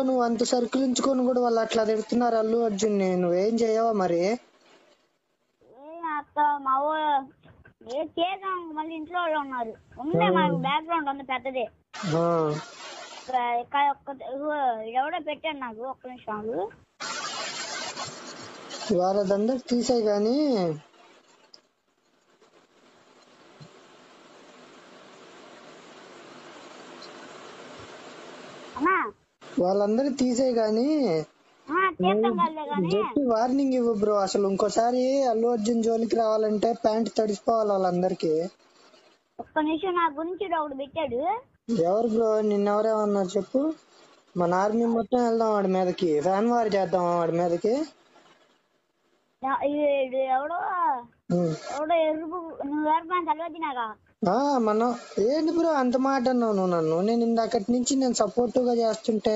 నువ్వు అంత సర్కిల్ ఉంచుకొని కూడా వాళ్ళు అట్లా తిడుతున్నారు అల్లు అర్జున్ ని, నువ్వేం చేయవా మరి? మా చేసాం, మళ్ళీ ఇంట్లో వాళ్ళు ఉన్నారు. ఉందే మాకు బ్యాక్గ్రౌండ్ ఉంది పెద్దది. ఎవడో పెట్టాడు నాకు, ఒక్క నిమిషాలు. వాళ్ళందరూ తీసాయి కానీ వాళ్ళందరూ తీసే గాని వార్నింగ్ ఇవ్వు బ్రో. అసలు ఇంకోసారి అల్లు అర్జున్ జోలికి రావాలంటే ప్యాంట్ తడిసిపోవాలి వాళ్ళందరికి. ఒక్క నిమిషం, నా గురించి ఒకడు పెట్టాడు. ఎవరు బ్రో? నిన్నెవరేమన్నారు చెప్పు? మన ఆర్మీ మొత్తం వెళ్దాం వాడి మీదకి, ఫ్యాన్ వార్ చేద్దాం వాడి మీదకి. ఎవడో ఎరుపు, నువ్వు ఎరుపు తెలియదునాగా. మనం ఏంటి బ్రో అంత మాట అన్నావు నువ్వు నన్ను? నేను ఇందాకటి నుంచి నేను సపోర్టివ్ గా చేస్తుంటే